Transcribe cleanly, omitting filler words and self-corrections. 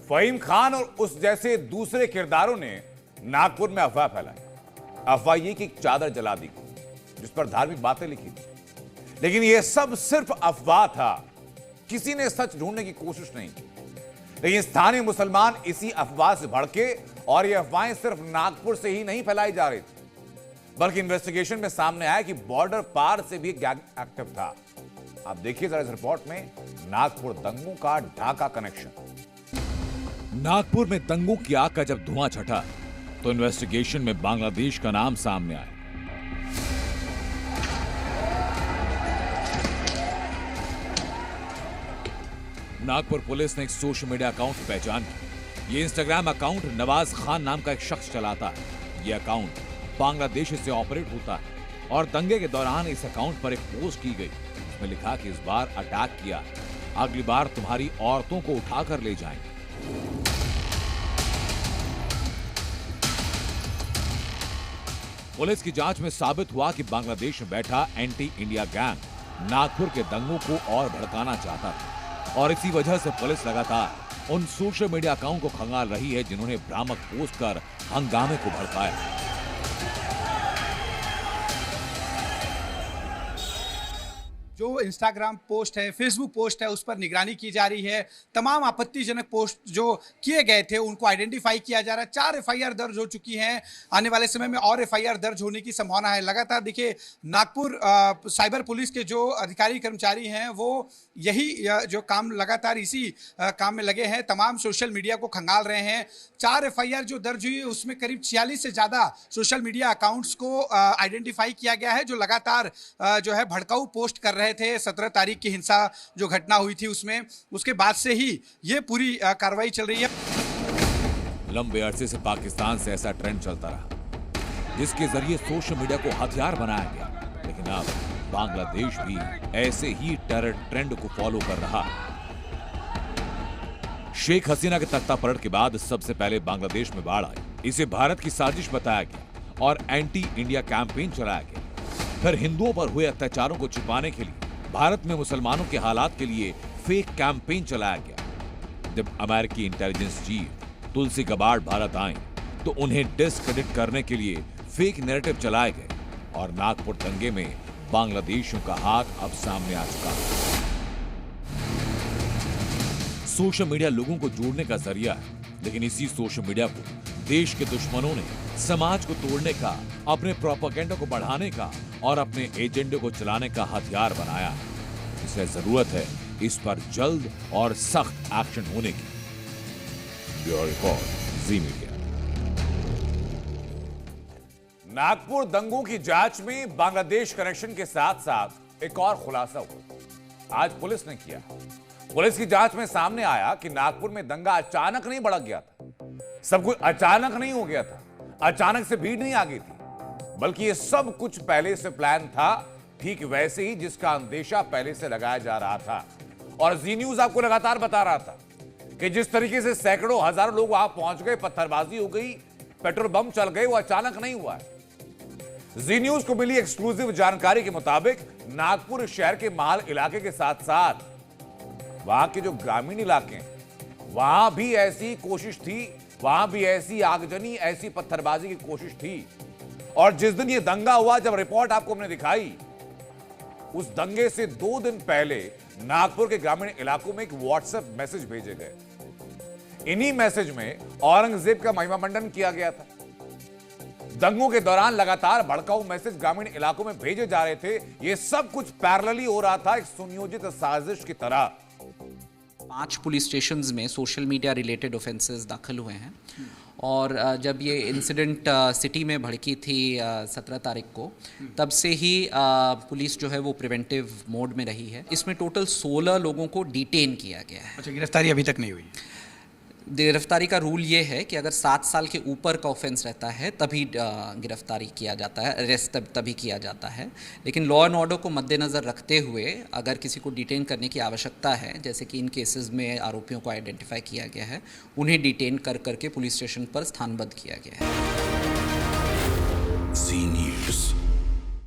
फहीम खान और उस जैसे दूसरे किरदारों ने नागपुर में अफवाह फैलाई। अफवाह ये कि एक चादर जला दी जिस पर धार्मिक बातें लिखी थी, लेकिन यह सब सिर्फ अफवाह था। किसी ने सच ढूंढने की कोशिश नहीं की। लेकिन स्थानीय मुसलमान इसी अफवाह से भड़के और ये अफवाहें सिर्फ नागपुर से ही नहीं फैलाई जा रही थी, बल्कि इन्वेस्टिगेशन में सामने आया कि बॉर्डर पार से भी गैंग एक्टिव था। आप देखिए जरा इस रिपोर्ट में नागपुर दंगों का ढाका कनेक्शन। नागपुर में दंगों की आग का जब धुआं छटा तो इन्वेस्टिगेशन में बांग्लादेश का नाम सामने आया। नागपुर पुलिस ने एक सोशल मीडिया अकाउंट की पहचान की। ये इंस्टाग्राम अकाउंट नवाज खान नाम का एक शख्स चलाता है। ये अकाउंट बांग्लादेश से ऑपरेट होता है और दंगे के दौरान इस अकाउंट पर एक पोस्ट की गई। इसमें लिखा कि इस बार अटैक किया, अगली बार तुम्हारी औरतों को उठाकर ले जाएंगे। पुलिस की जांच में साबित हुआ कि बांग्लादेश में बैठा एंटी इंडिया गैंग नागपुर के दंगों को और भड़काना चाहता था और इसी वजह से पुलिस लगातार उन सोशल मीडिया अकाउंट को खंगाल रही है जिन्होंने भ्रामक पोस्ट कर हंगामे को भड़काया। जो इंस्टाग्राम पोस्ट है, फेसबुक पोस्ट है, उस पर निगरानी की जा रही है। तमाम आपत्तिजनक पोस्ट जो किए गए थे उनको आइडेंटिफाई किया जा रहा है। 4 एफआईआर दर्ज हो चुकी हैं। आने वाले समय में और एफआईआर दर्ज होने की संभावना है। लगातार देखिए नागपुर साइबर पुलिस के जो अधिकारी कर्मचारी हैं वो यही जो काम लगातार इसी काम में लगे हैं। तमाम सोशल मीडिया को खंगाल रहे हैं। 4 एफआईआर जो दर्ज हुई उसमें करीब 46 से ज़्यादा सोशल मीडिया अकाउंट्स को आइडेंटिफाई किया गया है जो लगातार जो है भड़काऊ पोस्ट कर रहे थे। 17 तारीख की हिंसा जो घटना हुई थी उसमें, उसके बाद से ही ये पूरी कार्रवाई चल रही है। लंबे अरसे से पाकिस्तान से ऐसा ट्रेंड चलता रहा जिसके जरिए सोशल मीडिया को हथियार बनाया गया, लेकिन अब बांग्लादेश भी ऐसे ही टेरर ट्रेंड को फॉलो कर रहा। शेख हसीना के तख्तापलट के बाद सबसे पहले बांग्लादेश में बाढ़ आई। इसे भारत की साजिश बताया गया और एंटी इंडिया कैंपेन चलाया गया। फिर हिंदुओं पर हुए अत्याचारों को छिपाने के लिए भारत में मुसलमानों के हालात के लिए फेक कैंपेन चलाया गया। जब अमेरिकी इंटेलिजेंस चीफ तुलसी गबार्ड भारत आए तो उन्हें डिस्क्रेडिट करने के लिए फेक नैरेटिव चलाए गए और नागपुर दंगे में बांग्लादेशियों का हाथ अब सामने आ चुका है। सोशल मीडिया लोगों को जोड़ने का जरिया है, लेकिन इसी सोशल मीडिया को देश के दुश्मनों ने समाज को तोड़ने का, अपने प्रोपेगेंडा को बढ़ाने का और अपने एजेंडे को चलाने का हथियार बनाया है। इसलिए जरूरत है इस पर जल्द और सख्त एक्शन होने की। ब्यूरो रिपोर्ट, जी मीडिया। नागपुर दंगों की जांच में बांग्लादेश कनेक्शन के साथ साथ एक और खुलासा हुआ। आज पुलिस ने किया। पुलिस की जांच में सामने आया कि नागपुर में दंगा अचानक नहीं भड़क गया था। सब कुछ अचानक नहीं हो गया था। अचानक से भीड़ नहीं आ गई थी, बल्कि ये सब कुछ पहले से प्लान था, ठीक वैसे ही जिसका अंदेशा पहले से लगाया जा रहा था। और जी न्यूज आपको लगातार बता रहा था कि जिस तरीके से सैकड़ों हजारों लोग वहां पहुंच गए, पत्थरबाजी हो गई, पेट्रोल बम चल गए, वो अचानक नहीं हुआ है। जी न्यूज को मिली एक्सक्लूसिव जानकारी के मुताबिक नागपुर शहर के माल इलाके के साथ साथ वहां के जो ग्रामीण इलाके हैं वहां भी ऐसी कोशिश थी, वहां भी ऐसी आगजनी, ऐसी पत्थरबाजी की कोशिश थी। और जिस दिन ये दंगा हुआ, जब रिपोर्ट आपको हमने दिखाई, उस दंगे से 2 दिन पहले नागपुर के ग्रामीण इलाकों में एक व्हाट्सएप मैसेज भेजे गए। इन्हीं मैसेज में औरंगजेब का महिमा मंडन किया गया था। दंगों के दौरान लगातार भड़काऊ मैसेज ग्रामीण इलाकों में भेजे जा रहे थे। यह सब कुछ पैरेलली हो रहा था, एक सुनियोजित साजिश की तरह। 5 पुलिस स्टेशंस में सोशल मीडिया रिलेटेड ऑफेंसेस दाखिल हुए हैं और जब ये इंसिडेंट सिटी में भड़की थी 17 तारीख को, तब से ही पुलिस जो है वो प्रिवेंटिव मोड में रही है। इसमें टोटल 16 लोगों को डिटेन किया गया है। अच्छा, गिरफ्तारी अभी तक नहीं हुई? गिरफ्तारी का रूल ये है कि अगर 7 साल के ऊपर का ऑफेंस रहता है तभी गिरफ्तारी किया जाता है, अरेस्ट तभी किया जाता है। लेकिन लॉ एंड ऑर्डर को मद्देनज़र रखते हुए अगर किसी को डिटेन करने की आवश्यकता है, जैसे कि इन केसेस में आरोपियों को आइडेंटिफाई किया गया है, उन्हें डिटेन कर करके पुलिस स्टेशन पर स्थानबद्ध किया गया है। जी न्यूज़।